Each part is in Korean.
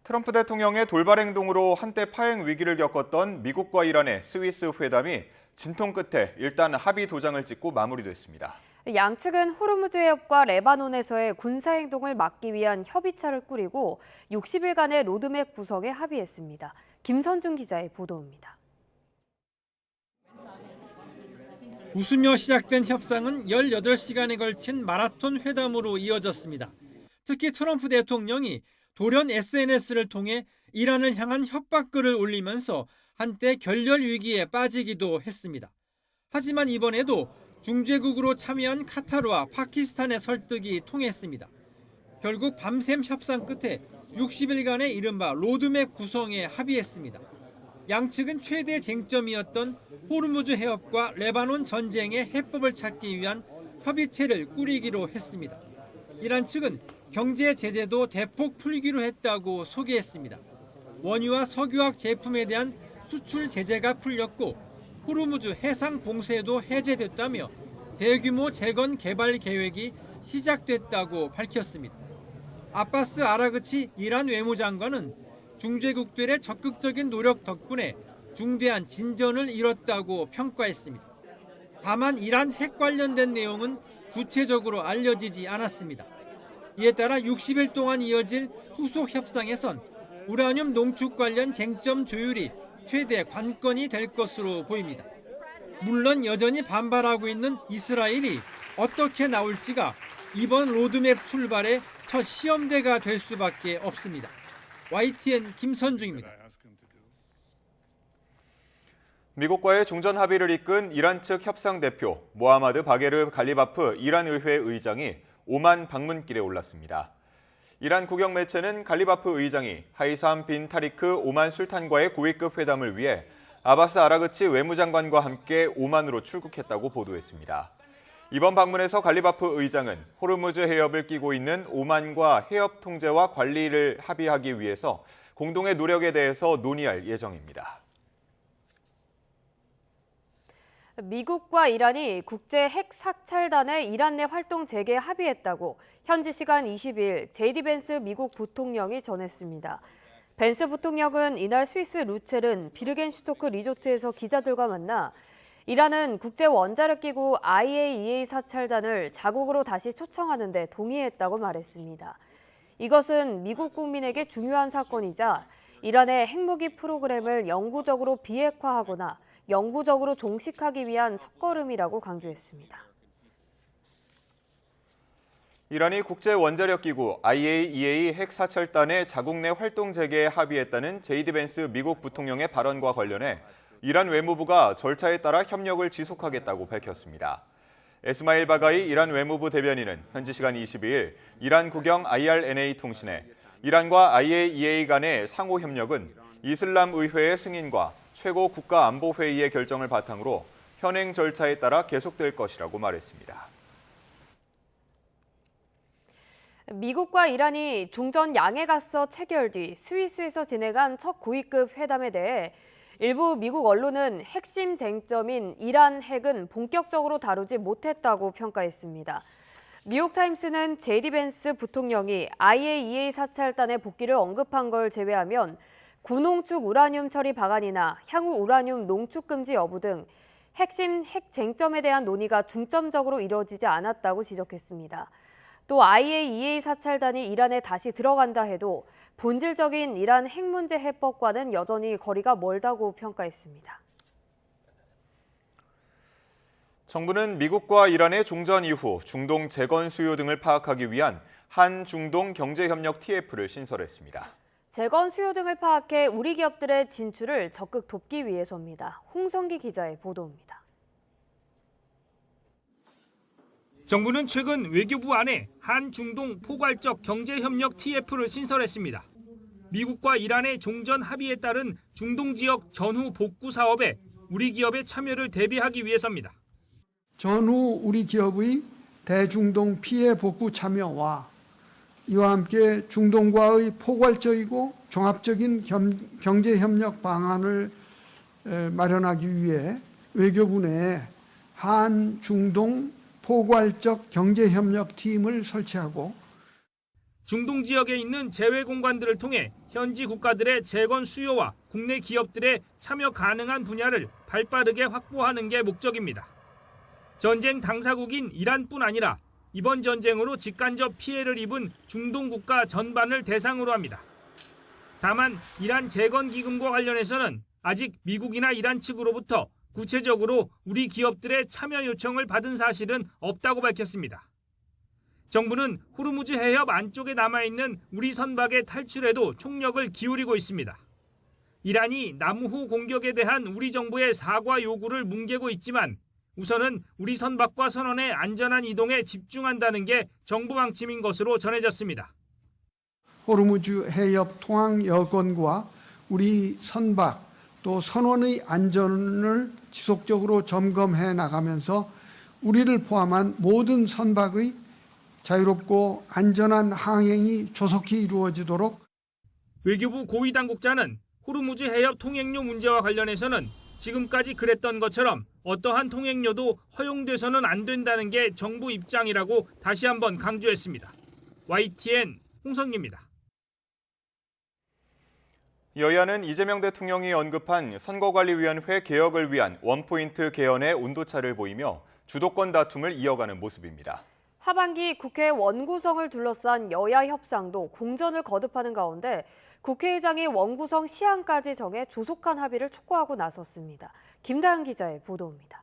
트럼프 대통령의 돌발 행동으로 한때 파행 위기를 겪었던 미국과 이란의 스위스 회담이 진통 끝에 일단 합의 도장을 찍고 마무리됐습니다. 양측은 호르무즈 해협과 레바논에서의 군사행동을 막기 위한 협의체를 꾸리고 60일간의 로드맵 구성에 합의했습니다. 김선중 기자의 보도입니다. 웃으며 시작된 협상은 18시간에 걸친 마라톤 회담으로 이어졌습니다. 특히 트럼프 대통령이 돌연 SNS를 통해 이란을 향한 협박글을 올리면서 한때 결렬 위기에 빠지기도 했습니다. 하지만 이번에도 중재국으로 참여한 카타르와 파키스탄의 설득이 통했습니다. 결국 밤샘 협상 끝에 60일간의 이른바 로드맵 구성에 합의했습니다. 양측은 최대 쟁점이었던 호르무즈 해협과 레바논 전쟁의 해법을 찾기 위한 협의체를 꾸리기로 했습니다. 이란 측은 경제 제재도 대폭 풀기로 했다고 소개했습니다. 원유와 석유화학 제품에 대한 수출 제재가 풀렸고 호르무즈 해상 봉쇄도 해제됐다며 대규모 재건 개발 계획이 시작됐다고 밝혔습니다. 아바스 아라그치 이란 외무장관은 중재국들의 적극적인 노력 덕분에 중대한 진전을 이뤘다고 평가했습니다. 다만 이란 핵 관련된 내용은 구체적으로 알려지지 않았습니다. 이에 따라 60일 동안 이어질 후속 협상에선 우라늄 농축 관련 쟁점 조율이 최대 관건이 될 것으로 보입니다. 물론 여전히 반발하고 있는 이스라엘이 어떻게 나올지가 이번 로드맵 출발의 첫 시험대가 될 수밖에 없습니다. YTN 김선중입니다. 미국과의 종전 합의를 이끈 이란 측 협상 대표 모하마드 바게르 갈리바프 이란 의회 의장이 오만 방문길에 올랐습니다. 이란 국영 매체는 갈리바프 의장이 하이삼 빈 타리크 오만 술탄과의 고위급 회담을 위해 아바스 아라그치 외무장관과 함께 오만으로 출국했다고 보도했습니다. 이번 방문에서 갈리바프 의장은 호르무즈 해협을 끼고 있는 오만과 해협 통제와 관리를 합의하기 위해서 공동의 노력에 대해서 논의할 예정입니다. 미국과 이란이 국제 핵 사찰단의 이란 내 활동 재개에 합의했다고 현지 시간 20일 제이디 벤스 미국 부통령이 전했습니다. 벤스 부통령은 이날 스위스 루체른 비르겐슈토크 리조트에서 기자들과 만나 이란은 국제 원자력기구 IAEA 사찰단을 자국으로 다시 초청하는 데 동의했다고 말했습니다. 이것은 미국 국민에게 중요한 사건이자 이란의 핵무기 프로그램을 영구적으로 비핵화하거나 영구적으로 종식하기 위한 첫걸음이라고 강조했습니다. 이란이 국제 원자력기구 IAEA 핵 사찰단의 자국 내 활동 재개에 합의했다는 제이디 벤스 미국 부통령의 발언과 관련해 이란 외무부가 절차에 따라 협력을 지속하겠다고 밝혔습니다. 에스마일 바가이 이란 외무부 대변인은 현지 시간 22일 이란 국영 IRNA 통신에 이란과 IAEA 간의 상호 협력은 이슬람 의회의 승인과 최고 국가안보회의의 결정을 바탕으로 현행 절차에 따라 계속될 것이라고 말했습니다. 미국과 이란이 종전 양해가서 체결 뒤 스위스에서 진행한 첫 고위급 회담에 대해 일부 미국 언론은 핵심 쟁점인 이란 핵은 본격적으로 다루지 못했다고 평가했습니다. 뉴욕타임스는 제이디 벤스 부통령이 IAEA 사찰단의 복귀를 언급한 걸 제외하면 고농축 우라늄 처리 방안이나 향후 우라늄 농축 금지 여부 등 핵심 핵 쟁점에 대한 논의가 중점적으로 이뤄지지 않았다고 지적했습니다. 또 IAEA 사찰단이 이란에 다시 들어간다 해도 본질적인 이란 핵 문제 해법과는 여전히 거리가 멀다고 평가했습니다. 정부는 미국과 이란의 종전 이후 중동 재건 수요 등을 파악하기 위한 한중동 경제협력 TF를 신설했습니다. 재건 수요 등을 파악해 우리 기업들의 진출을 적극 돕기 위해서입니다. 홍성기 기자의 보도입니다. 정부는 최근 외교부 안에 한중동 포괄적 경제협력 TF를 신설했습니다. 미국과 이란의 종전 합의에 따른 중동 지역 전후 복구 사업에 우리 기업의 참여를 대비하기 위해서입니다. 전후 우리 기업의 대중동 피해 복구 참여와 이와 함께 중동과의 포괄적이고 종합적인 경제협력 방안을 마련하기 위해 외교부 내에 한중동 포괄적 경제협력팀을 설치하고 중동 지역에 있는 재외 공관들을 통해 현지 국가들의 재건 수요와 국내 기업들의 참여 가능한 분야를 발빠르게 확보하는 게 목적입니다. 전쟁 당사국인 이란뿐 아니라 이번 전쟁으로 직간접 피해를 입은 중동 국가 전반을 대상으로 합니다. 다만 이란 재건 기금과 관련해서는 아직 미국이나 이란 측으로부터 구체적으로 우리 기업들의 참여 요청을 받은 사실은 없다고 밝혔습니다. 정부는 호르무즈 해협 안쪽에 남아있는 우리 선박의 탈출에도 총력을 기울이고 있습니다. 이란이 남후 공격에 대한 우리 정부의 사과 요구를 뭉개고 있지만 우선은 우리 선박과 선원의 안전한 이동에 집중한다는 게 정부 방침인 것으로 전해졌습니다. 호르무즈 해협 통항 여건과 우리 선박 또 선원의 안전을 지속적으로 점검해 나가면서 우리를 포함한 모든 선박의 자유롭고 안전한 항행이 조속히 이루어지도록 외교부 고위 당국자는 호르무즈 해협 통행료 문제와 관련해서는 지금까지 그랬던 것처럼 어떠한 통행료도 허용돼서는 안 된다는 게 정부 입장이라고 다시 한번 강조했습니다. YTN 홍성기입니다. 여야는 이재명 대통령이 언급한 선거관리위원회 개혁을 위한 원포인트 개헌에 온도차를 보이며 주도권 다툼을 이어가는 모습입니다. 하반기 국회 원구성을 둘러싼 여야 협상도 공전을 거듭하는 가운데 국회의장이 원구성 시한까지 정해 조속한 합의를 촉구하고 나섰습니다. 김다은 기자의 보도입니다.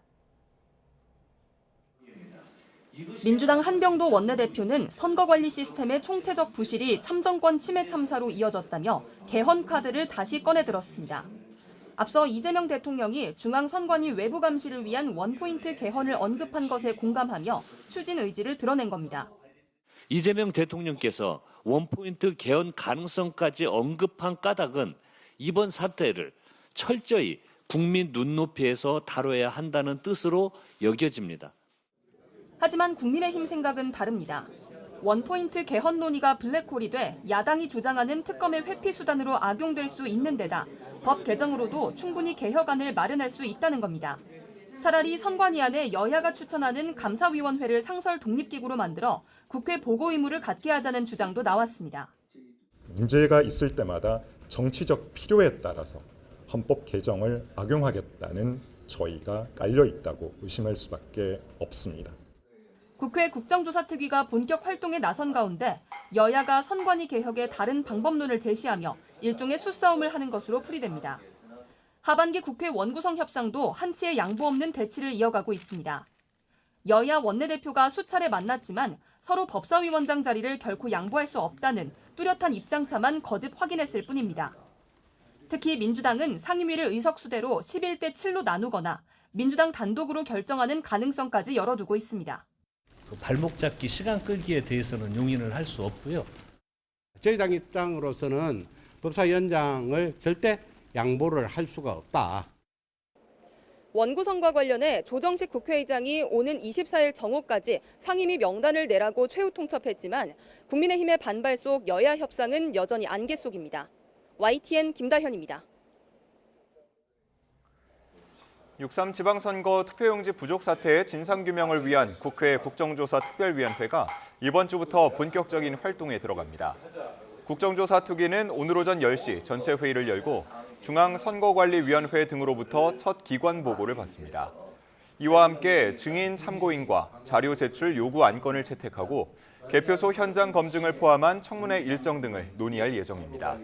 민주당 한병도 원내대표는 선거관리 시스템의 총체적 부실이 참정권 침해 참사로 이어졌다며 개헌 카드를 다시 꺼내들었습니다. 앞서 이재명 대통령이 중앙선관위 외부 감시를 위한 원포인트 개헌을 언급한 것에 공감하며 추진 의지를 드러낸 겁니다. 이재명 대통령께서 원포인트 개헌 가능성까지 언급한 까닭은 이번 사태를 철저히 국민 눈높이에서 다뤄야 한다는 뜻으로 여겨집니다. 하지만 국민의힘 생각은 다릅니다. 원포인트 개헌 논의가 블랙홀이 돼 야당이 주장하는 특검의 회피 수단으로 악용될 수 있는 데다 법 개정으로도 충분히 개혁안을 마련할 수 있다는 겁니다. 차라리 선관위 안에 여야가 추천하는 감사위원회를 상설 독립기구로 만들어 국회 보고 의무를 갖게 하자는 주장도 나왔습니다. 문제가 있을 때마다 정치적 필요에 따라서 헌법 개정을 악용하겠다는 저희가 깔려 있다고 의심할 수밖에 없습니다. 국회 국정조사특위가 본격 활동에 나선 가운데 여야가 선관위 개혁의 다른 방법론을 제시하며 일종의 수싸움을 하는 것으로 풀이됩니다. 하반기 국회 원구성 협상도 한치의 양보 없는 대치를 이어가고 있습니다. 여야 원내대표가 수차례 만났지만 서로 법사위원장 자리를 결코 양보할 수 없다는 뚜렷한 입장차만 거듭 확인했을 뿐입니다. 특히 민주당은 상임위를 의석수대로 11대 7로 나누거나 민주당 단독으로 결정하는 가능성까지 열어두고 있습니다. 발목 잡기, 시간 끌기에 대해서는 용인을 할 수 없고요. 저희 당 입장으로서는 법사위원장을 절대 양보를 할 수가 없다. 원구성과 관련해 조정식 국회의장이 오는 24일 정오까지 상임위 명단을 내라고 최후 통첩했지만 국민의힘의 반발 속 여야 협상은 여전히 안개 속입니다. YTN 김다현입니다. 6.3 지방선거 투표용지 부족 사태의 진상규명을 위한 국회 국정조사특별위원회가 이번 주부터 본격적인 활동에 들어갑니다. 국정조사특위는 오늘 오전 10시 전체 회의를 열고 중앙선거관리위원회 등으로부터 첫 기관 보고를 받습니다. 이와 함께 증인 참고인과 자료 제출 요구 안건을 채택하고 개표소 현장 검증을 포함한 청문회 일정 등을 논의할 예정입니다.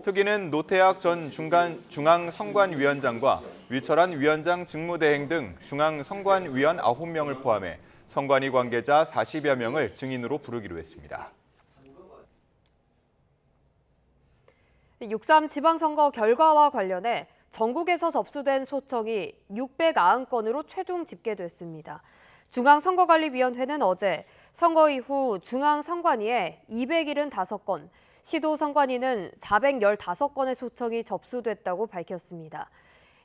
특위는 노태학 전 중앙선관위원장과 위철한 위원장 직무대행 등 중앙선관위원 9명을 포함해 선관위 관계자 40여 명을 증인으로 부르기로 했습니다. 6.3 지방선거 결과와 관련해 전국에서 접수된 소청이 690건으로 최종 집계됐습니다. 중앙선거관리위원회는 어제 선거 이후 중앙선관위에 275건, 시도선관위는 415건의 소청이 접수됐다고 밝혔습니다.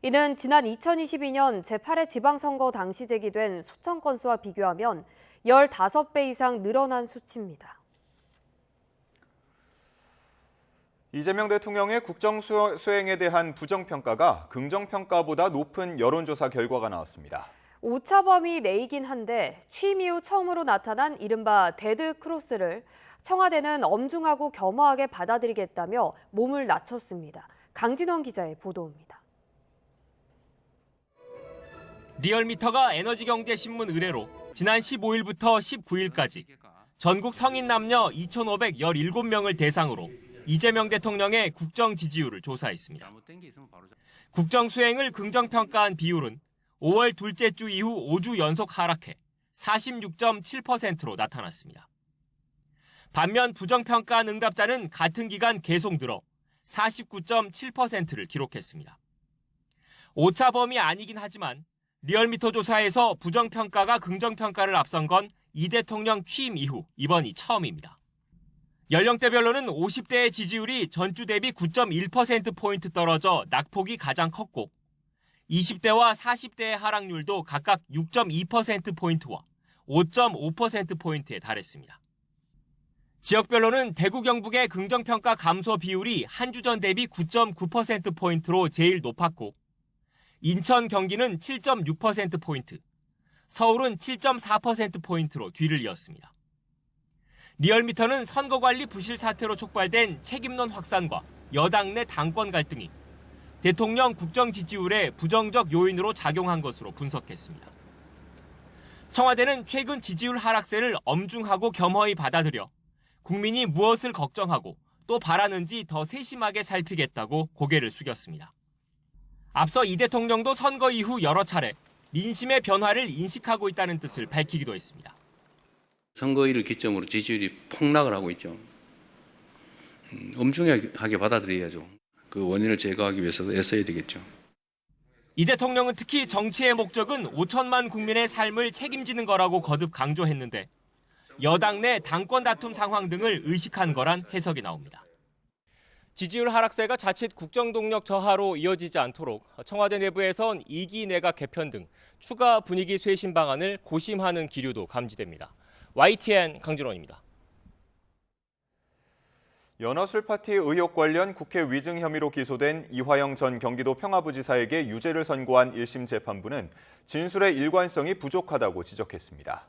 이는 지난 2022년 제8회 지방선거 당시 제기된 소청 건수와 비교하면 15배 이상 늘어난 수치입니다. 이재명 대통령의 국정수행에 대한 부정평가가 긍정평가보다 높은 여론조사 결과가 나왔습니다. 오차범위 내이긴 한데 취임 이후 처음으로 나타난 이른바 데드 크로스를 청와대는 엄중하고 겸허하게 받아들이겠다며 몸을 낮췄습니다. 강진원 기자의 보도입니다. 리얼미터가 에너지경제신문 의뢰로 지난 15일부터 19일까지 전국 성인 남녀 2,517명을 대상으로 이재명 대통령의 국정 지지율을 조사했습니다. 국정 수행을 긍정평가한 비율은 5월 둘째 주 이후 5주 연속 하락해 46.7%로 나타났습니다. 반면 부정평가한 응답자는 같은 기간 계속 늘어 49.7%를 기록했습니다. 오차 범위 아니긴 하지만 리얼미터 조사에서 부정평가가 긍정평가를 앞선 건 이 대통령 취임 이후 이번이 처음입니다. 연령대별로는 50대의 지지율이 전주 대비 9.1%포인트 떨어져 낙폭이 가장 컸고 20대와 40대의 하락률도 각각 6.2%포인트와 5.5%포인트에 달했습니다. 지역별로는 대구 경북의 긍정평가 감소 비율이 한 주 전 대비 9.9%포인트로 제일 높았고 인천, 경기는 7.6%포인트, 서울은 7.4%포인트로 뒤를 이었습니다. 리얼미터는 선거관리 부실 사태로 촉발된 책임론 확산과 여당 내 당권 갈등이 대통령 국정 지지율에 부정적 요인으로 작용한 것으로 분석했습니다. 청와대는 최근 지지율 하락세를 엄중하고 겸허히 받아들여 국민이 무엇을 걱정하고 또 바라는지 더 세심하게 살피겠다고 고개를 숙였습니다. 앞서 이 대통령도 선거 이후 여러 차례 민심의 변화를 인식하고 있다는 뜻을 밝히기도 했습니다. 선거일을 기점으로 지지율이 폭락을 하고 있죠. 엄중하게 받아들여야죠. 그 원인을 제거하기 위해서도 애써야 되겠죠. 이 대통령은 특히 정치의 목적은 5천만 국민의 삶을 책임지는 거라고 거듭 강조했는데 여당 내 당권 다툼 상황 등을 의식한 거란 해석이 나옵니다. 지지율 하락세가 자칫 국정 동력 저하로 이어지지 않도록 청와대 내부에선 2기 내각 개편 등 추가 분위기 쇄신 방안을 고심하는 기류도 감지됩니다. YTN 강진원입니다. 연어술 파티 의혹 관련 국회 위증 혐의로 기소된 이화영 전 경기도 평화부지사에게 유죄를 선고한 1심 재판부는 진술의 일관성이 부족하다고 지적했습니다.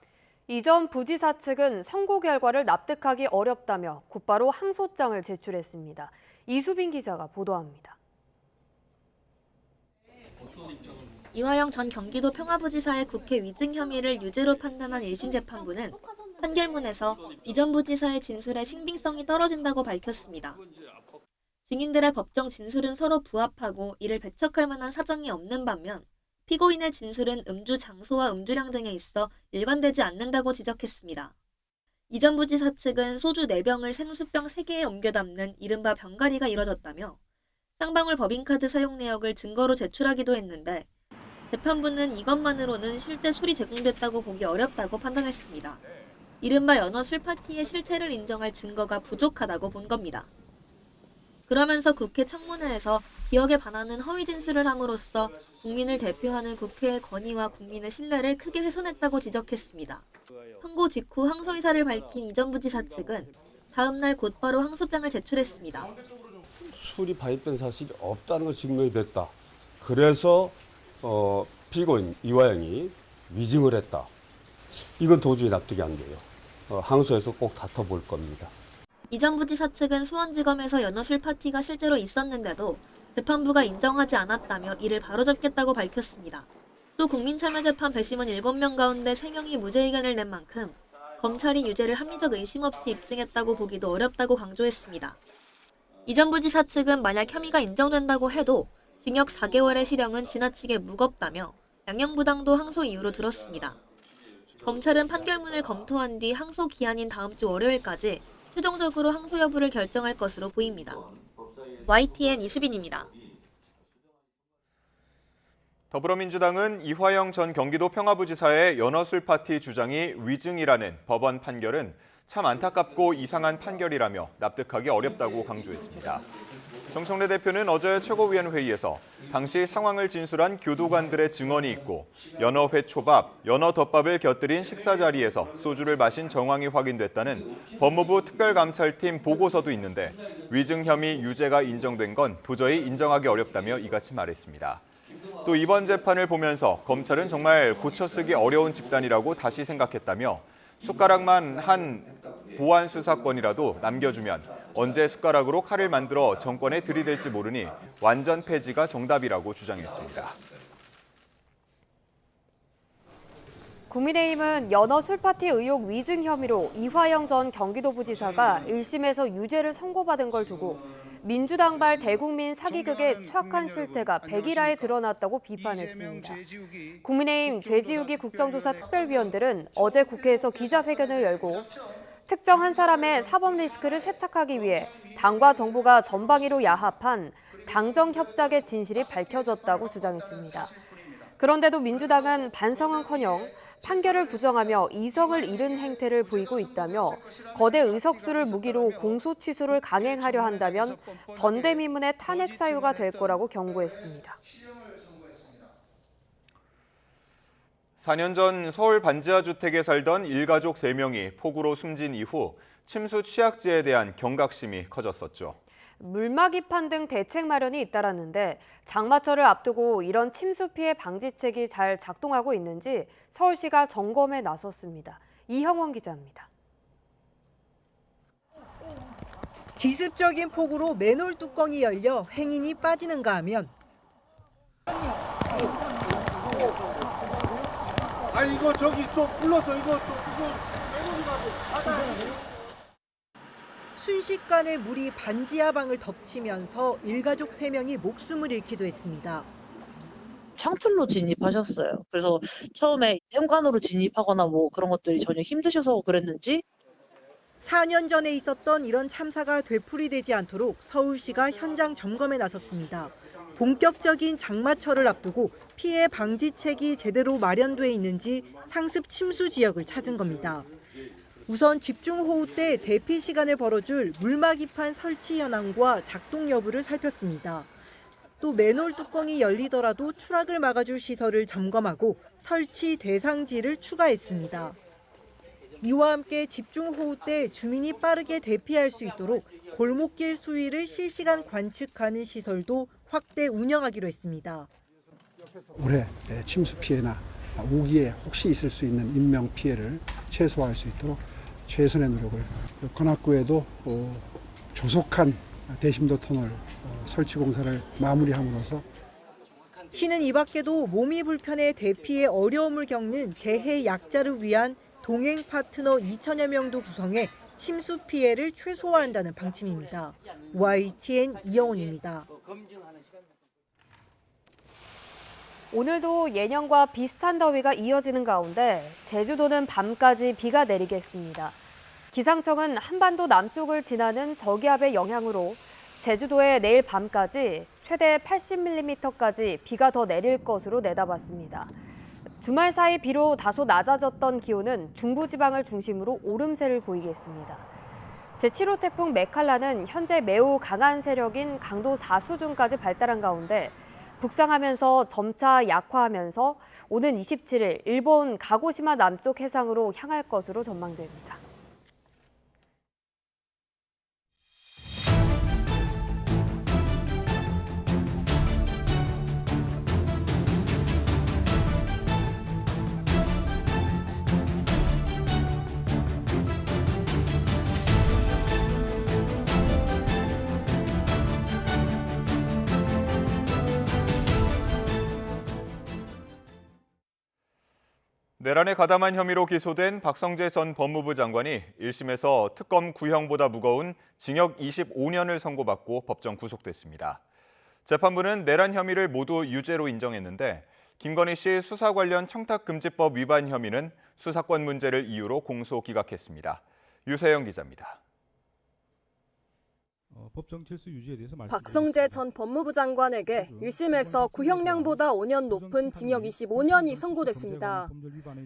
이 전 부지사 측은 선고 결과를 납득하기 어렵다며 곧바로 항소장을 제출했습니다. 이수빈 기자가 보도합니다. 이화영 전 경기도 평화부지사의 국회 위증 혐의를 유죄로 판단한 1심 재판부는 판결문에서 이 전 부지사의 진술의 신빙성이 떨어진다고 밝혔습니다. 증인들의 법정 진술은 서로 부합하고 이를 배척할 만한 사정이 없는 반면 피고인의 진술은 음주 장소와 음주량 등에 있어 일관되지 않는다고 지적했습니다. 이 전 부지사 측은 소주 4병을 생수병 3개에 옮겨 담는 이른바 병가리가 이뤄졌다며 쌍방울 법인카드 사용 내역을 증거로 제출하기도 했는데 재판부는 이것만으로는 실제 술이 제공됐다고 보기 어렵다고 판단했습니다. 이른바 연어 술 파티의 실체를 인정할 증거가 부족하다고 본 겁니다. 그러면서 국회 청문회에서 기억에 반하는 허위 진술을 함으로써 국민을 대표하는 국회의 권위와 국민의 신뢰를 크게 훼손했다고 지적했습니다. 선고 직후 항소 의사를 밝힌 이 전 부지사 측은 다음 날 곧바로 항소장을 제출했습니다. 술이 발입된 사실이 없다는 것이 증명이 됐다. 그래서 피고인 이화영이 위증을 했다. 이건 도저히 납득이 안 돼요. 항소에서 꼭 다퉈볼 겁니다. 이 전 부지사 측은 수원지검에서 연어술 파티가 실제로 있었는데도 재판부가 인정하지 않았다며 이를 바로잡겠다고 밝혔습니다. 또 국민참여재판 배심원 7명 가운데 3명이 무죄 의견을 낸 만큼 검찰이 유죄를 합리적 의심 없이 입증했다고 보기도 어렵다고 강조했습니다. 이 전 부지사 측은 만약 혐의가 인정된다고 해도 징역 4개월의 실형은 지나치게 무겁다며 양형부당도 항소 이유로 들었습니다. 검찰은 판결문을 검토한 뒤 항소 기한인 다음 주 월요일까지 최종적으로 항소 여부를 결정할 것으로 보입니다. YTN 이수빈입니다. 더불어민주당은 이화영 전 경기도 평화부지사의 연어술 파티 주장이 위증이라는 법원 판결은 참 안타깝고 이상한 판결이라며 납득하기 어렵다고 강조했습니다. 정청래 대표는 어제 최고위원회의에서 당시 상황을 진술한 교도관들의 증언이 있고 연어회초밥, 연어덮밥을 곁들인 식사 자리에서 소주를 마신 정황이 확인됐다는 법무부 특별감찰팀 보고서도 있는데 위증 혐의 유죄가 인정된 건 도저히 인정하기 어렵다며 이같이 말했습니다. 또 이번 재판을 보면서 검찰은 정말 고쳐쓰기 어려운 집단이라고 다시 생각했다며 숟가락만 한 보안 수사권이라도 남겨주면 언제 숟가락으로 칼을 만들어 정권에 들이댈지 모르니 완전 폐지가 정답이라고 주장했습니다. 국민의힘은 연어 술파티 의혹 위증 혐의로 이화영 전 경기도부지사가 1심에서 유죄를 선고받은 걸 두고 민주당발 대국민 사기극의 추악한 실태가 백일하에 드러났다고 비판했습니다. 국민의힘 죄지우기 국정조사 특별위원들은 어제 국회에서 기자회견을 열고 특정 한 사람의 사법 리스크를 세탁하기 위해 당과 정부가 전방위로 야합한 당정 협작의 진실이 밝혀졌다고 주장했습니다. 그런데도 민주당은 반성은커녕 판결을 부정하며 이성을 잃은 행태를 보이고 있다며 거대 의석수를 무기로 공소 취소를 강행하려 한다면 전대미문의 탄핵 사유가 될 거라고 경고했습니다. 4년 전 서울 반지하 주택에 살던 일가족 3명이 폭우로 숨진 이후 침수 취약지에 대한 경각심이 커졌었죠. 물막이판 등 대책 마련이 잇따랐는데 장마철을 앞두고 이런 침수 피해 방지책이 잘 작동하고 있는지 서울시가 점검에 나섰습니다. 이형원 기자입니다. 기습적인 폭우로 맨홀 뚜껑이 열려 행인이 빠지는가 하면 이거 저기 좀 불러서 이거 맨홀이라고 받아야 순식간에 물이 반지하 방을 덮치면서 일가족 3명이 목숨을 잃기도 했습니다. 창틀로 진입하셨어요. 그래서 처음에 현관으로 진입하거나 뭐 그런 것들이 전혀 힘드셔서 그랬는지 4년 전에 있었던 이런 참사가 되풀이되지 않도록 서울시가 현장 점검에 나섰습니다. 본격적인 장마철을 앞두고 피해 방지책이 제대로 마련돼 있는지 상습 침수 지역을 찾은 겁니다. 우선 집중호우 때 대피 시간을 벌어줄 물막이판 설치 현황과 작동 여부를 살폈습니다. 또 맨홀 뚜껑이 열리더라도 추락을 막아줄 시설을 점검하고 설치 대상지를 추가했습니다. 이와 함께 집중호우 때 주민이 빠르게 대피할 수 있도록 골목길 수위를 실시간 관측하는 시설도 확대 운영하기로 했습니다. 올해 침수 피해나 오기에 혹시 있을 수 있는 인명 피해를 최소화할 수 있도록 최선의 노력을 관악구에도 조속한 대심도 터널 설치 공사를 마무리함으로써 시는 이 밖에도 몸이 불편해 대피에 어려움을 겪는 재해 약자를 위한 동행 파트너 2천여 명도 구성해 침수 피해를 최소화한다는 방침입니다. YTN 이영훈입니다. 오늘도 예년과 비슷한 더위가 이어지는 가운데 제주도는 밤까지 비가 내리겠습니다. 기상청은 한반도 남쪽을 지나는 저기압의 영향으로 제주도에 내일 밤까지 최대 80mm까지 비가 더 내릴 것으로 내다봤습니다. 주말 사이 비로 다소 낮아졌던 기온은 중부지방을 중심으로 오름세를 보이겠습니다. 제7호 태풍 메칼라는 현재 매우 강한 세력인 강도 4 수준까지 발달한 가운데 북상하면서 점차 약화하면서 오는 27일 일본 가고시마 남쪽 해상으로 향할 것으로 전망됩니다. 내란에 가담한 혐의로 기소된 박성재 전 법무부 장관이 1심에서 특검 구형보다 무거운 징역 25년을 선고받고 법정 구속됐습니다. 재판부는 내란 혐의를 모두 유죄로 인정했는데 김건희 씨 수사 관련 청탁금지법 위반 혐의는 수사권 문제를 이유로 공소 기각했습니다. 유세영 기자입니다. 법정 질서 유지에 대해서 박성재 전 법무부 장관에게 1심에서 구형량보다 5년 높은 징역 25년이 선고됐습니다.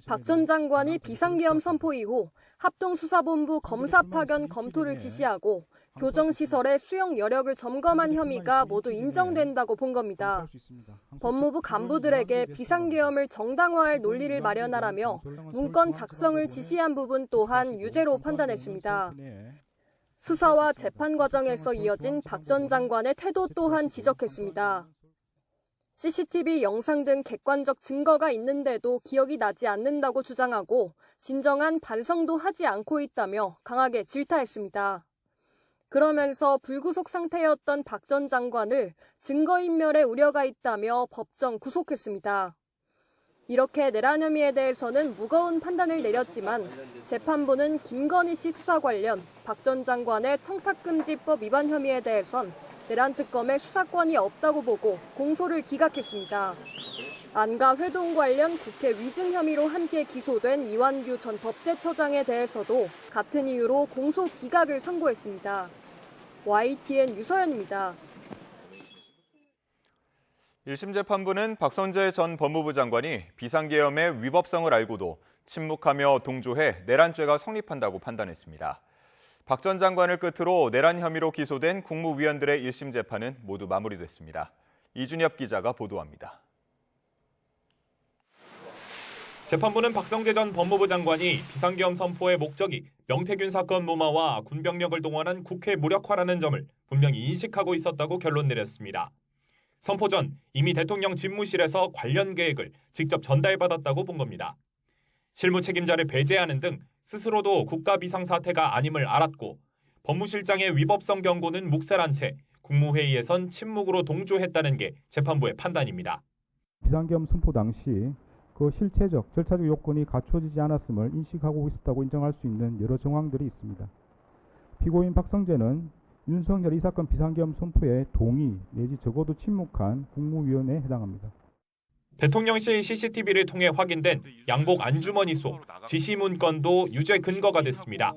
박 전 장관이 비상계엄 선포 이후 합동수사본부 검사 파견 검토를 지시하고 교정시설의 수용 여력을 점검한 혐의가 모두 인정된다고 본 겁니다. 법무부 간부들에게 비상계엄을 정당화할 논리를 마련하라며 문건 작성을 지시한 부분 또한 유죄로 판단했습니다. 수사와 재판 과정에서 이어진 박 전 장관의 태도 또한 지적했습니다. CCTV 영상 등 객관적 증거가 있는데도 기억이 나지 않는다고 주장하고 진정한 반성도 하지 않고 있다며 강하게 질타했습니다. 그러면서 불구속 상태였던 박 전 장관을 증거인멸의 우려가 있다며 법정 구속했습니다. 이렇게 내란 혐의에 대해서는 무거운 판단을 내렸지만 재판부는 김건희 씨 수사 관련 박 전 장관의 청탁금지법 위반 혐의에 대해선 내란 특검에 수사권이 없다고 보고 공소를 기각했습니다. 안가 회동 관련 국회 위증 혐의로 함께 기소된 이완규 전 법제처장에 대해서도 같은 이유로 공소 기각을 선고했습니다. YTN 유서연입니다. 1심 재판부는 박선재 전 법무부 장관이 비상계엄의 위법성을 알고도 침묵하며 동조해 내란죄가 성립한다고 판단했습니다. 박 전 장관을 끝으로 내란 혐의로 기소된 국무위원들의 1심 재판은 모두 마무리됐습니다. 이준엽 기자가 보도합니다. 재판부는 박성재 전 법무부 장관이 비상계엄 선포의 목적이 명태균 사건 무마와 군병력을 동원한 국회 무력화라는 점을 분명히 인식하고 있었다고 결론 내렸습니다. 선포 전 이미 대통령 집무실에서 관련 계획을 직접 전달받았다고 본 겁니다. 실무 책임자를 배제하는 등 스스로도 국가 비상사태가 아님을 알았고 법무실장의 위법성 경고는 묵살한 채 국무회의에선 침묵으로 동조했다는 게 재판부의 판단입니다. 비상계엄 선포 당시 그 실체적, 절차적 요건이 갖춰지지 않았음을 인식하고 있었다고 인정할 수 있는 여러 정황들이 있습니다. 피고인 박성재는 윤석열 이 사건 비상계엄 선포에 동의 내지 적어도 침묵한 국무위원에 해당합니다. 대통령실 CCTV를 통해 확인된 양복 안주머니 속 지시 문건도 유죄 근거가 됐습니다.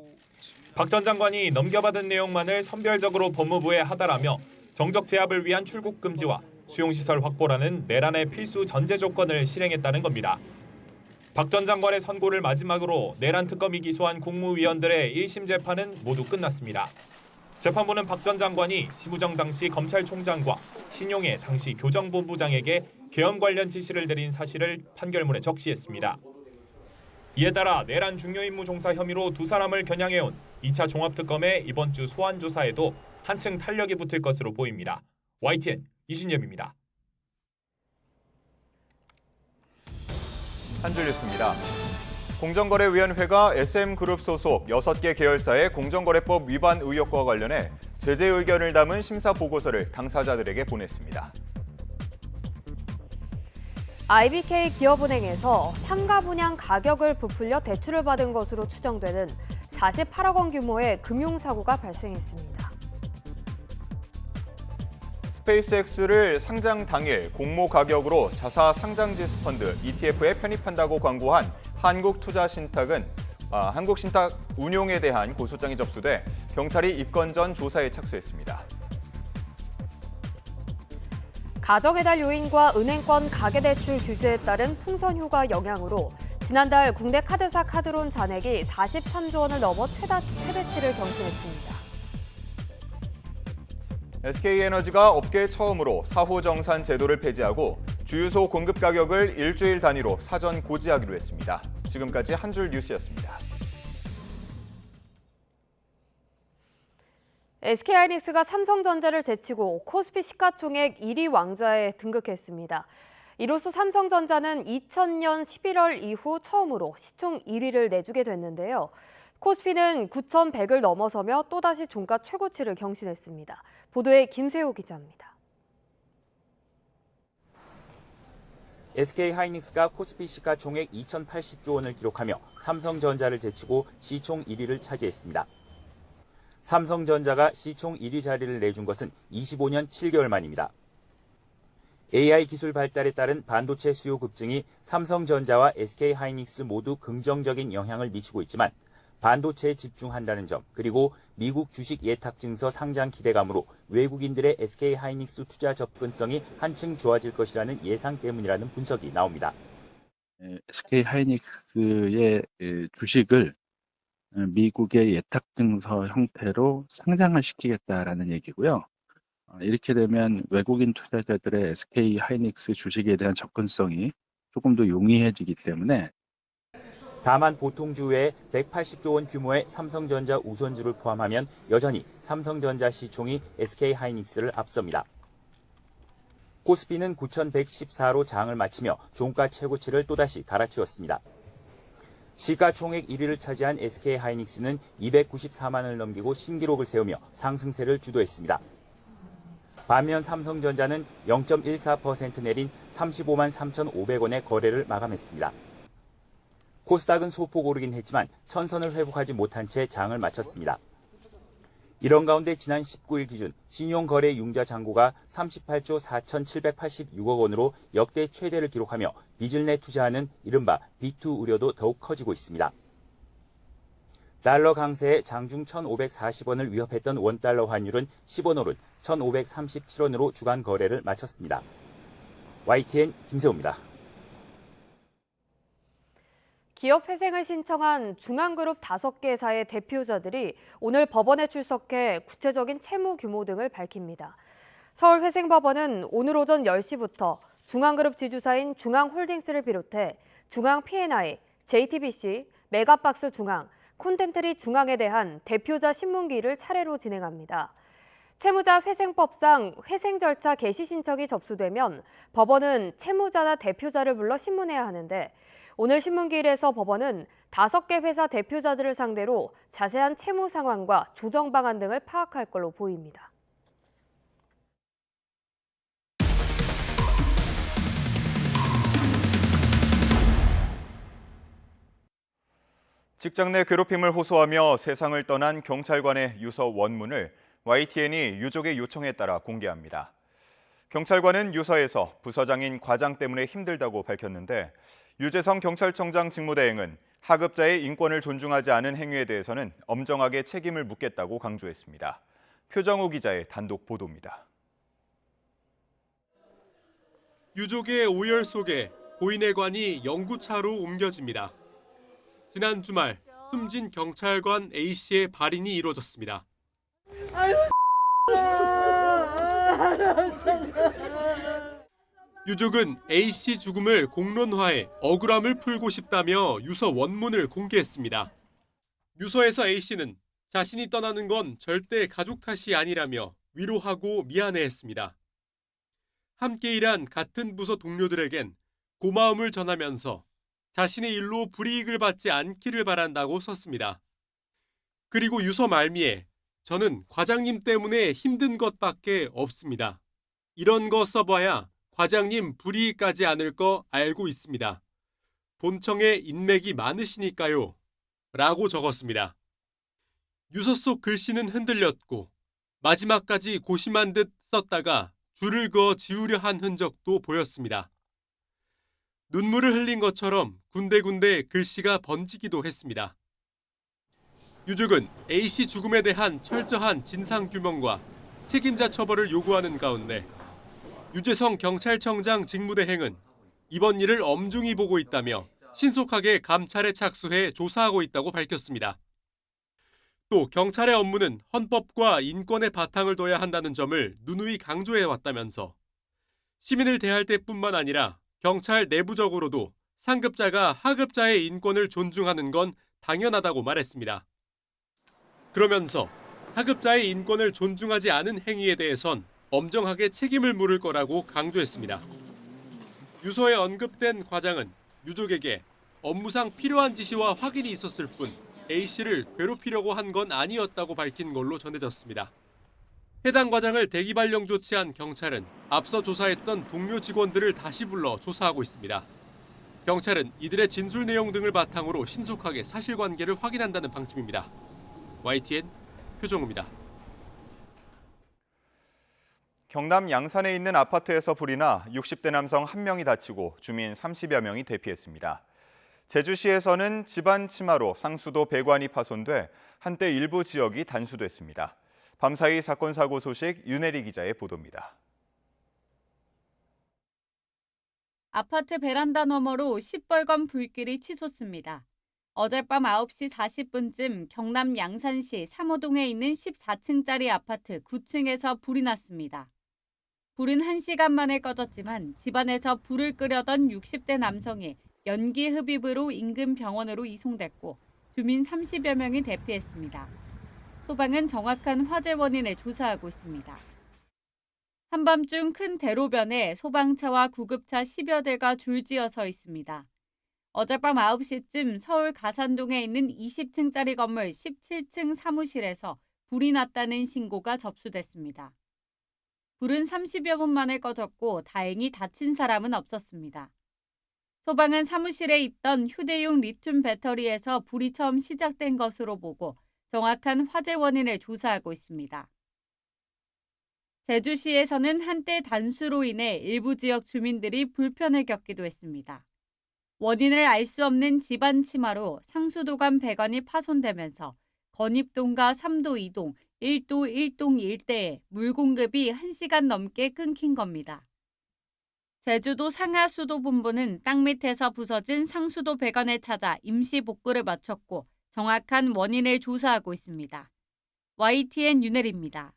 박 전 장관이 넘겨받은 내용만을 선별적으로 법무부에 하달하며 정적 제압을 위한 출국 금지와 수용시설 확보라는 내란의 필수 전제 조건을 실행했다는 겁니다. 박 전 장관의 선고를 마지막으로 내란 특검이 기소한 국무위원들의 1심 재판은 모두 끝났습니다. 재판부는 박 전 장관이 심우정 당시 검찰총장과 신용해 당시 교정본부장에게 계엄 관련 지시를 내린 사실을 판결문에 적시했습니다. 이에 따라 내란 중요임무 종사 혐의로 두 사람을 겨냥해온 2차 종합특검의 이번 주 소환 조사에도 한층 탄력이 붙을 것으로 보입니다. YTN 이준엽입니다. 한 줄 뉴스입니다. 공정거래위원회가 SM그룹 소속 6개 계열사의 공정거래법 위반 의혹과 관련해 제재 의견을 담은 심사 보고서를 당사자들에게 보냈습니다. IBK 기업은행에서 상가 분양 가격을 부풀려 대출을 받은 것으로 추정되는 48억 원 규모의 금융사고가 발생했습니다. 스페이스X를 상장 당일 공모 가격으로 자사 상장지수 펀드 ETF에 편입한다고 광고한 한국신탁 운용에 대한 고소장이 접수돼 경찰이 입건 전 조사에 착수했습니다. 가정의달 요인과 은행권 가계대출 규제에 따른 풍선 효과 영향으로 지난달 국내 카드사 카드론 잔액이 43조 원을 넘어 최대치를 경신했습니다. SK에너지가 업계 처음으로 사후 정산 제도를 폐지하고 주유소 공급 가격을 일주일 단위로 사전 고지하기로 했습니다. 지금까지 한 줄 뉴스였습니다. SK하이닉스가 삼성전자를 제치고 코스피 시가총액 1위 왕좌에 등극했습니다. 이로써 삼성전자는 2000년 11월 이후 처음으로 시총 1위를 내주게 됐는데요. 코스피는 9,100을 넘어서며 또다시 종가 최고치를 경신했습니다. 보도에 김세호 기자입니다. SK하이닉스가 코스피 시가총액 2,080조 원을 기록하며 삼성전자를 제치고 시총 1위를 차지했습니다. 삼성전자가 시총 1위 자리를 내준 것은 25년 7개월 만입니다. AI 기술 발달에 따른 반도체 수요 급증이 삼성전자와 SK하이닉스 모두 긍정적인 영향을 미치고 있지만 반도체에 집중한다는 점, 그리고 미국 주식 예탁 증서 상장 기대감으로 외국인들의 SK하이닉스 투자 접근성이 한층 좋아질 것이라는 예상 때문이라는 분석이 나옵니다. SK하이닉스의 주식을 미국의 예탁 증서 형태로 상장을 시키겠다라는 얘기고요. 이렇게 되면 외국인 투자자들의 SK하이닉스 주식에 대한 접근성이 조금 더 용이해지기 때문에 다만 보통주 외에 180조 원 규모의 삼성전자 우선주를 포함하면 여전히 삼성전자 시총이 SK하이닉스를 앞섭니다. 코스피는 9,114로 장을 마치며 종가 최고치를 또다시 갈아치웠습니다. 시가총액 1위를 차지한 SK하이닉스는 294만 원을 넘기고 신기록을 세우며 상승세를 주도했습니다. 반면 삼성전자는 0.14% 내린 35만 3,500원의 거래를 마감했습니다. 코스닥은 소폭 오르긴 했지만 천선을 회복하지 못한 채 장을 마쳤습니다. 이런 가운데 지난 19일 기준 신용거래 융자 잔고가 38조 4,786억 원으로 역대 최대를 기록하며 빚을 내 투자하는 이른바 B2 우려도 더욱 커지고 있습니다. 달러 강세에 장중 1,540원을 위협했던 원달러 환율은 10원 오른 1,537원으로 주간 거래를 마쳤습니다. YTN 김세호입니다. 기업 회생을 신청한 중앙그룹 5개사의 대표자들이 오늘 법원에 출석해 구체적인 채무 규모 등을 밝힙니다. 서울회생법원은 오늘 오전 10시부터 중앙그룹 지주사인 중앙홀딩스를 비롯해 중앙 P&I, JTBC, 메가박스 중앙, 콘텐트리 중앙에 대한 대표자 신문기일을 차례로 진행합니다. 채무자 회생법상 회생 절차 개시 신청이 접수되면 법원은 채무자나 대표자를 불러 신문해야 하는데 오늘 신문기일에서 법원은 5개 회사 대표자들을 상대로 자세한 채무 상황과 조정 방안 등을 파악할 걸로 보입니다. 직장 내 괴롭힘을 호소하며 세상을 떠난 경찰관의 유서 원문을 YTN이 유족의 요청에 따라 공개합니다. 경찰관은 유서에서 부서장인 과장 때문에 힘들다고 밝혔는데 유재성 경찰청장 직무대행은 하급자의 인권을 존중하지 않은 행위에 대해서는 엄정하게 책임을 묻겠다고 강조했습니다. 표정우 기자의 단독 보도입니다. 유족의 오열 속에 고인의 관이 영구차로 옮겨집니다. 지난 주말 숨진 경찰관 A씨의 발인이 이루어졌습니다. 유족은 A씨 죽음을 공론화해 억울함을 풀고 싶다며 유서 원문을 공개했습니다. 유서에서 A씨는 자신이 떠나는 건 절대 가족 탓이 아니라며 위로하고 미안해했습니다. 함께 일한 같은 부서 동료들에겐 고마움을 전하면서 자신의 일로 불이익을 받지 않기를 바란다고 썼습니다. 그리고 유서 말미에 저는 과장님 때문에 힘든 것밖에 없습니다. 이런 거 써봐야 과장님 불이익까지 않을 거 알고 있습니다. 본청에 인맥이 많으시니까요. 라고 적었습니다. 유서 속 글씨는 흔들렸고 마지막까지 고심한 듯 썼다가 줄을 그어 지우려 한 흔적도 보였습니다. 눈물을 흘린 것처럼 군데군데 글씨가 번지기도 했습니다. 유족은 A씨 죽음에 대한 철저한 진상규명과 책임자 처벌을 요구하는 가운데 유재성 경찰청장 직무대행은 이번 일을 엄중히 보고 있다며 신속하게 감찰에 착수해 조사하고 있다고 밝혔습니다. 또 경찰의 업무는 헌법과 인권의 바탕을 둬야 한다는 점을 누누이 강조해왔다면서 시민을 대할 때뿐만 아니라 경찰 내부적으로도 상급자가 하급자의 인권을 존중하는 건 당연하다고 말했습니다. 그러면서 하급자의 인권을 존중하지 않은 행위에 대해선 엄정하게 책임을 물을 거라고 강조했습니다. 유서에 언급된 과장은 유족에게 업무상 필요한 지시와 확인이 있었을 뿐 A씨를 괴롭히려고 한 건 아니었다고 밝힌 걸로 전해졌습니다. 해당 과장을 대기 발령 조치한 경찰은 앞서 조사했던 동료 직원들을 다시 불러 조사하고 있습니다. 경찰은 이들의 진술 내용 등을 바탕으로 신속하게 사실관계를 확인한다는 방침입니다. YTN 표정우입니다. 경남 양산에 있는 아파트에서 불이 나 60대 남성 1명이 다치고 주민 30여 명이 대피했습니다. 제주시에서는 집안 치마로 상수도 배관이 파손돼 한때 일부 지역이 단수됐습니다. 밤사이 사건 사고 소식 윤혜리 기자의 보도입니다. 아파트 베란다 너머로 시뻘건 불길이 치솟습니다. 어젯밤 9시 40분쯤 경남 양산시 3호동에 있는 14층짜리 아파트 9층에서 불이 났습니다. 불은 1시간 만에 꺼졌지만 집안에서 불을 끄려던 60대 남성이 연기 흡입으로 인근 병원으로 이송됐고 주민 30여 명이 대피했습니다. 소방은 정확한 화재 원인을 조사하고 있습니다. 한밤중 큰 대로변에 소방차와 구급차 10여 대가 줄지어 서 있습니다. 어젯밤 9시쯤 서울 가산동에 있는 20층짜리 건물 17층 사무실에서 불이 났다는 신고가 접수됐습니다. 불은 30여 분 만에 꺼졌고 다행히 다친 사람은 없었습니다. 소방은 사무실에 있던 휴대용 리튬 배터리에서 불이 처음 시작된 것으로 보고 정확한 화재 원인을 조사하고 있습니다. 제주시에서는 한때 단수로 인해 일부 지역 주민들이 불편을 겪기도 했습니다. 원인을 알 수 없는 집안 침하로 상수도관 배관이 파손되면서 건입동과 3도 2동, 1도 1동 일대에 물 공급이 1시간 넘게 끊긴 겁니다. 제주도 상하수도본부는 땅 밑에서 부서진 상수도 배관을 찾아 임시 복구를 마쳤고 정확한 원인을 조사하고 있습니다. YTN 윤혜리입니다.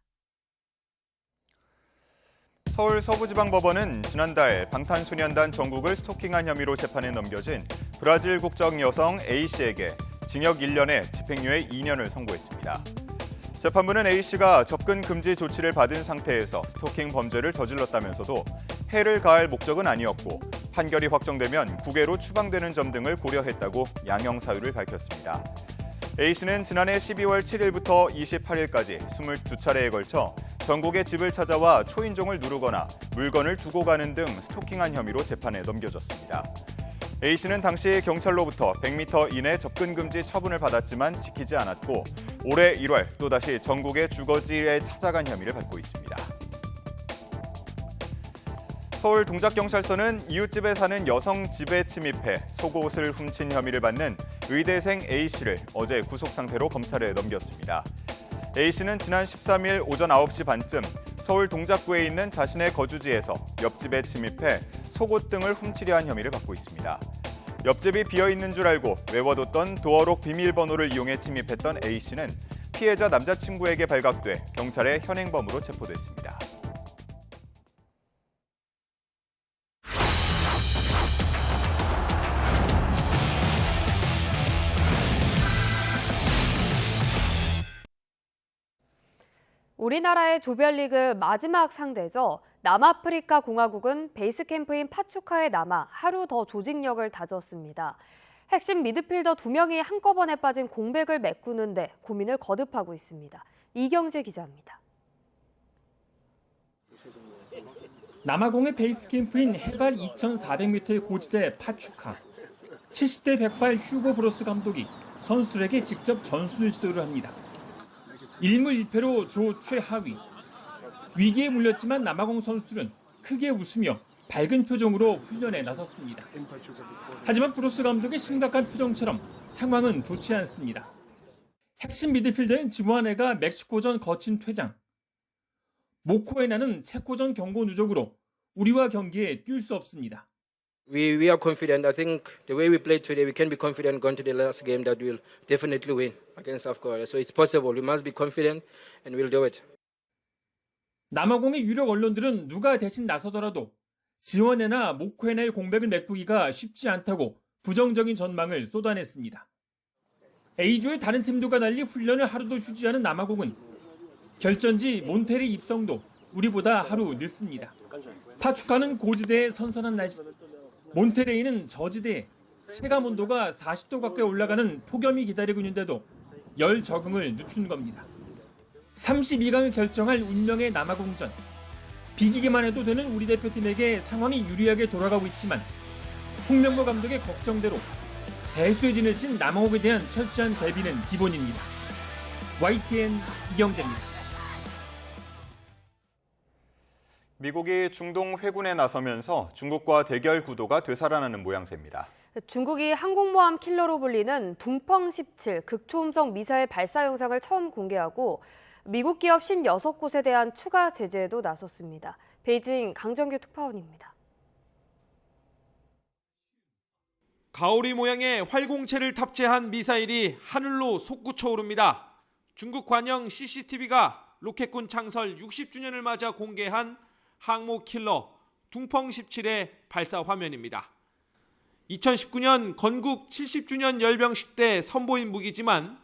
서울 서부지방법원은 지난달 방탄소년단 정국을 스토킹한 혐의로 재판에 넘겨진 브라질 국적 여성 A씨에게 징역 1년에 집행유예 2년을 선고했습니다. 재판부는 A씨가 접근 금지 조치를 받은 상태에서 스토킹 범죄를 저질렀다면서도 해를 가할 목적은 아니었고 판결이 확정되면 국외로 추방되는 점 등을 고려했다고 양형 사유를 밝혔습니다. A씨는 지난해 12월 7일부터 28일까지 22차례에 걸쳐 전국의 집을 찾아와 초인종을 누르거나 물건을 두고 가는 등 스토킹한 혐의로 재판에 넘겨졌습니다. A씨는 당시 경찰로부터 100m 이내 접근 금지 처분을 받았지만 지키지 않았고 올해 1월 또다시 전국의 주거지에 찾아간 혐의를 받고 있습니다. 서울 동작경찰서는 이웃집에 사는 여성 집에 침입해 속옷을 훔친 혐의를 받는 의대생 A씨를 어제 구속 상태로 검찰에 넘겼습니다. A씨는 지난 13일 오전 9시 반쯤 서울 동작구에 있는 자신의 거주지에서 옆집에 침입해 속옷 등을 훔치려 한 혐의를 받고 있습니다. 옆집이 비어있는 줄 알고 외워뒀던 도어록 비밀번호를 이용해 침입했던 A씨는 피해자 남자친구에게 발각돼 경찰의 현행범으로 체포됐습니다. 우리나라의 조별리그 마지막 상대죠. 남아프리카 공화국은 베이스 캠프인 파추카에 남아 하루 더 조직력을 다졌습니다. 핵심 미드필더 2명이 한꺼번에 빠진 공백을 메꾸는데 고민을 거듭하고 있습니다. 이경재 기자입니다. 남아공의 베이스 캠프인 해발 2,400m의 고지대 파추카. 70대 108 휴고 브로스 감독이 선수들에게 직접 전술 지도를 합니다. 1무 1패로 조 최하위. 위기에 물렸지만 남아공 선수들은 크게 웃으며 밝은 표정으로 훈련에 나섰습니다. 하지만 브로스 감독의 심각한 표정처럼 상황은 좋지 않습니다. 핵심 미드필더인 지무아네가 멕시코전 거친 퇴장. 모코에나는 체코전 경고 누적으로 우리와 경기에 뛸 수 없습니다. We are confident. I think the way we played today, we can be confident going to the last game that we'll definitely win against South Korea. So it's possible. We must be confident and we'll do it. 남아공의 유력 언론들은 누가 대신 나서더라도 지원에나 모코에나의 공백을 메꾸기가 쉽지 않다고 부정적인 전망을 쏟아냈습니다. A조의 다른 팀들과 달리 훈련을 하루도 쉬지 않은 남아공은 결전지 몬테리 입성도 우리보다 하루 늦습니다. 파추카는 고지대의 선선한 날씨. 몬테레이는 저지대에 체감 온도가 40도 가까이 올라가는 폭염이 기다리고 있는데도 열 적응을 늦춘 겁니다. 32강을 결정할 운명의 남아공전. 비기기만 해도 되는 우리 대표팀에게 상황이 유리하게 돌아가고 있지만 홍명보 감독의 걱정대로 배수의 진을 친 남아공에 대한 철저한 대비는 기본입니다. YTN 이경재입니다. 미국이 중동 회군에 나서면서 중국과 대결 구도가 되살아나는 모양새입니다. 중국이 항공모함 킬러로 불리는 둥펑 17 극초음속 미사일 발사 영상을 처음 공개하고 미국 기업 56곳에 대한 추가 제재에도 나섰습니다. 베이징 강정규 특파원입니다. 가오리 모양의 활공체를 탑재한 미사일이 하늘로 솟구쳐 오릅니다. 중국 관영 CCTV가 로켓군 창설 60주년을 맞아 공개한 항모 킬러 둥펑 17의 발사 화면입니다. 2019년 건국 70주년 열병식 때 선보인 무기지만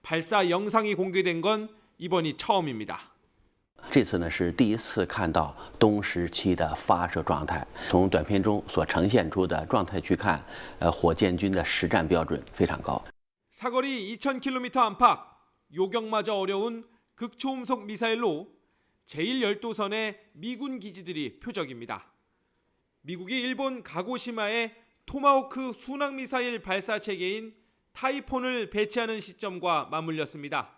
발사 영상이 공개된 건 이번이 처음입니다. 这次呢是第一次看到冬时期的发射状态。从短片中所呈现出的状态去看，火箭军的实战标准非常高。 사거리 2,000km 안팎, 요격마저 어려운 극초음속 미사일로 제1열도선의 미군 기지들이 표적입니다. 미국이 일본 가고시마에 토마호크 순항미사일 발사 체계인 타이폰을 배치하는 시점과 맞물렸습니다.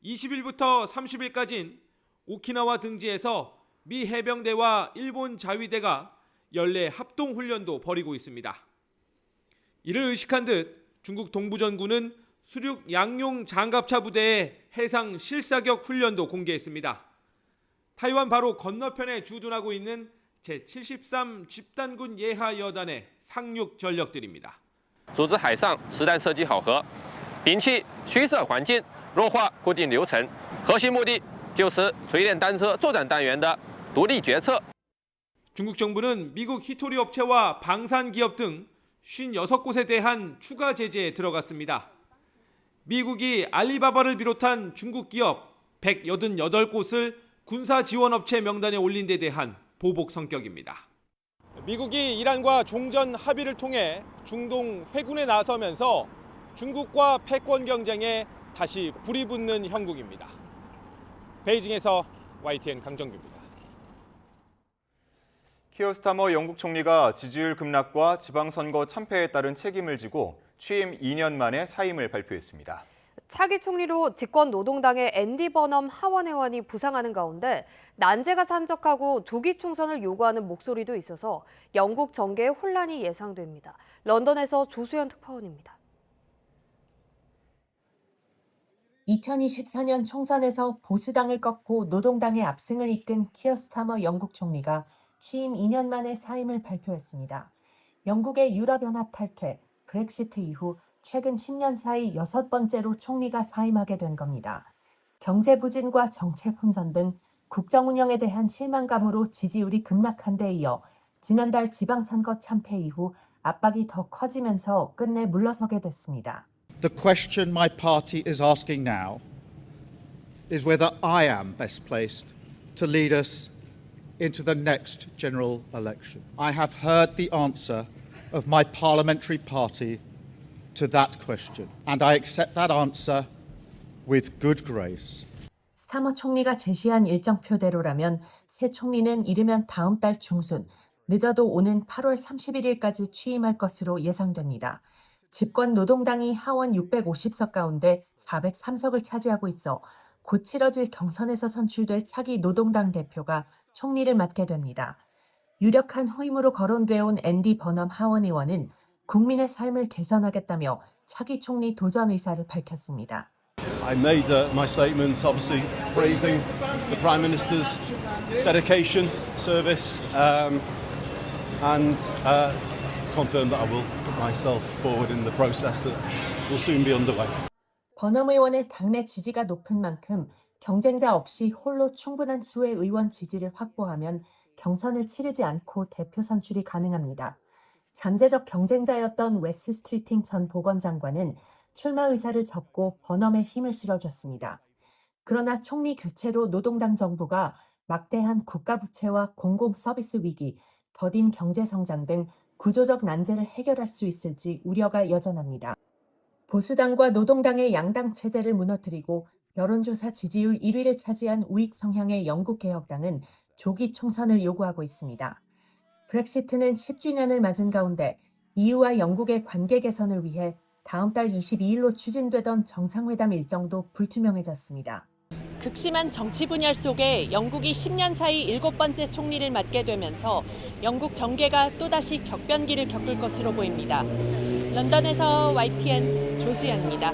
20일부터 30일까지는 오키나와 등지에서 미 해병대와 일본 자위대가 연례 합동훈련도 벌이고 있습니다. 이를 의식한 듯 중국 동부전군은 수륙 양용 장갑차 부대의 해상 실사격 훈련도 공개했습니다. 타이완 바로 건너편에 주둔하고 있는 제73 집단군 예하 여단의 상륙 전력들입니다. 组织海上实弹射击考核，摒弃虚设环境，弱化固定流程，核心目的就是锤炼单车作战单元的独立决策。 중국 정부는 미국 히토리 업체와 방산 기업 등 56곳에 대한 추가 제재에 들어갔습니다. 미국이 알리바바를 비롯한 중국 기업 188곳을 군사 지원 업체 명단에 올린 데 대한 보복 성격입니다. 미국이 이란과 종전 합의를 통해 중동 회군에 나서면서 중국과 패권 경쟁에 다시 불이 붙는 형국입니다. 베이징에서 YTN 강정규입니다. 키어 스타머 영국 총리가 지지율 급락과 지방선거 참패에 따른 책임을 지고 취임 2년 만에 사임을 발표했습니다. 차기 총리로 집권 노동당의 앤디 버넘 하원 의원이 부상하는 가운데 난제가 산적하고 조기 총선을 요구하는 목소리도 있어서 영국 정계에 혼란이 예상됩니다. 런던에서 조수연 특파원입니다. 2024년 총선에서 보수당을 꺾고 노동당의 압승을 이끈 키어 스타머 영국 총리가 취임 2년 만에 사임을 발표했습니다. 영국의 유럽연합 탈퇴, 브렉시트 이후 최근 10년 사이 6번째로 총리가 사임하게 된 겁니다. 경제 부진과 정책 혼선 등 국정 운영에 대한 실망감으로 지지율이 급락한 데 이어 지난달 지방선거 참패 이후 압박이 더 커지면서 끝내 물러서게 됐습니다. The question my party is asking now is whether I am best placed to lead us into the next general election. I have heard the answer of my parliamentary party to that question, and I accept that answer with good grace. 스타머 총리가 제시한 일정표대로라면 새 총리는 이르면 다음 달 중순, 늦어도 오는 8월 31일까지 취임할 것으로 예상됩니다. 집권 노동당이 하원 650석 가운데 403석을 차지하고 있어 곧 치러질 경선에서 선출될 차기 노동당 대표가 총리를 맡게 됩니다. 유력한 후임으로 거론되어 온 앤디 버넘 하원 의원은 국민의 삶을 개선하겠다며 차기 총리 도전 의사를 밝혔습니다. I made my statement obviously praising the Prime Minister's dedication, service, and confirm that I will put myself forward in the process that will soon be underway. 버넘 의원의 당내 지지가 높은 만큼 경쟁자 없이 홀로 충분한 수의 의원 지지를 확보하면 경선을 치르지 않고 대표 선출이 가능합니다. 잠재적 경쟁자였던 웨스 스트리팅 전 보건장관은 출마 의사를 접고 버넘에 힘을 실어줬습니다. 그러나 총리 교체로 노동당 정부가 막대한 국가 부채와 공공 서비스 위기, 더딘 경제 성장 등 구조적 난제를 해결할 수 있을지 우려가 여전합니다. 보수당과 노동당의 양당 체제를 무너뜨리고 여론조사 지지율 1위를 차지한 우익 성향의 영국개혁당은 조기 총선을 요구하고 있습니다. 브렉시트는 10주년을 맞은 가운데 EU와 영국의 관계 개선을 위해 다음 달 22일로 추진되던 정상회담 일정도 불투명해졌습니다. 극심한 정치 분열 속에 영국이 10년 사이 7번째 총리를 맡게 되면서 영국 정계가 또다시 격변기를 겪을 것으로 보입니다. 런던에서 YTN 조수연입니다.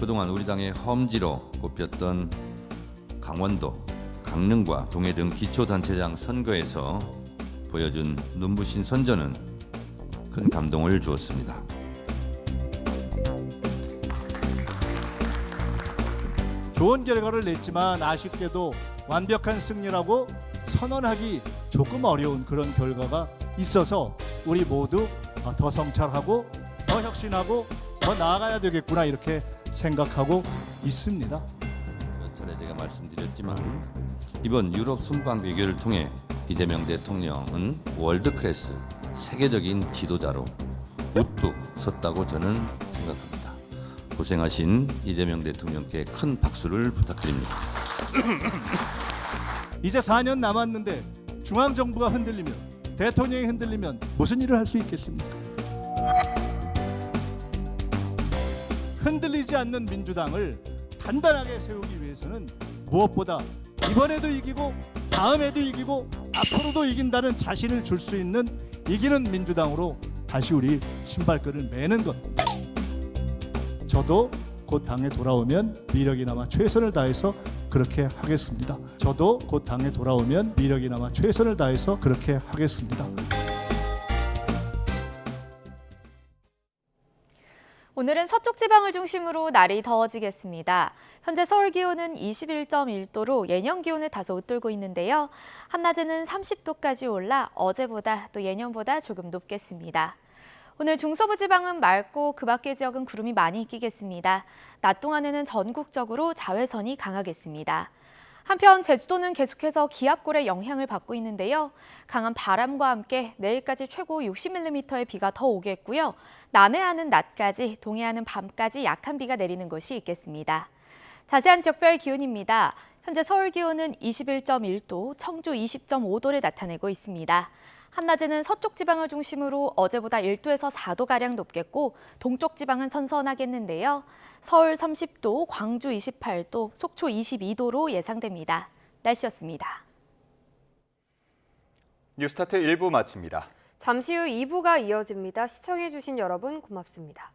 그동안 우리 당의 험지로 꼽혔던 강원도, 강릉과 동해 등 기초단체장 선거에서 보여준 눈부신 선전은 큰 감동을 주었습니다. 좋은 결과를 냈지만 아쉽게도 완벽한 승리라고 선언하기 조금 어려운 그런 결과가 있어서 우리 모두 더 성찰하고 더 혁신하고 더 나아가야 되겠구나 이렇게 생각하고 있습니다. 몇 차례 제가 말씀드렸지만 이번 유럽 순방 비교를 통해 이재명 대통령은 월드클래스 세계적인 지도자로 우뚝 섰다고 저는 생각합니다. 고생하신 이재명 대통령께 큰 박수를 부탁드립니다. 이제 4년 남았는데 중앙정부가 흔들리면 대통령이 흔들리면 무슨 일을 할 수 있겠습니까? 흔들리지 않는 민주당을 단단하게 세우기 위해서는 무엇보다 이번에도 이기고 다음에도 이기고 앞으로도 이긴다는 자신을 줄 수 있는 이기는 민주당으로 다시 우리 신발끈을 매는 것. 저도 곧 당에 돌아오면 미력이나마 최선을 다해서 그렇게 하겠습니다. 저도 곧 당에 돌아오면 미력이나마 최선을 다해서 그렇게 하겠습니다. 오늘은 서쪽 지방을 중심으로 날이 더워지겠습니다. 현재 서울 기온은 21.1도로 예년 기온을 다소 웃돌고 있는데요. 한낮에는 30도까지 올라 어제보다 또 예년보다 조금 높겠습니다. 오늘 중서부 지방은 맑고 그 밖의 지역은 구름이 많이 끼겠습니다. 낮 동안에는 전국적으로 자외선이 강하겠습니다. 한편 제주도는 계속해서 기압골의 영향을 받고 있는데요. 강한 바람과 함께 내일까지 최고 60mm의 비가 더 오겠고요. 남해안은 낮까지, 동해안은 밤까지 약한 비가 내리는 곳이 있겠습니다. 자세한 지역별 기온입니다. 현재 서울 기온은 21.1도, 청주 20.5도를 나타내고 있습니다. 한낮에는 서쪽 지방을 중심으로 어제보다 1도에서 4도가량 높겠고 동쪽 지방은 선선하겠는데요. 서울 30도, 광주 28도, 속초 22도로 예상됩니다. 날씨였습니다. 뉴스타트 1부 마칩니다. 잠시 후 2부가 이어집니다. 시청해주신 여러분 고맙습니다.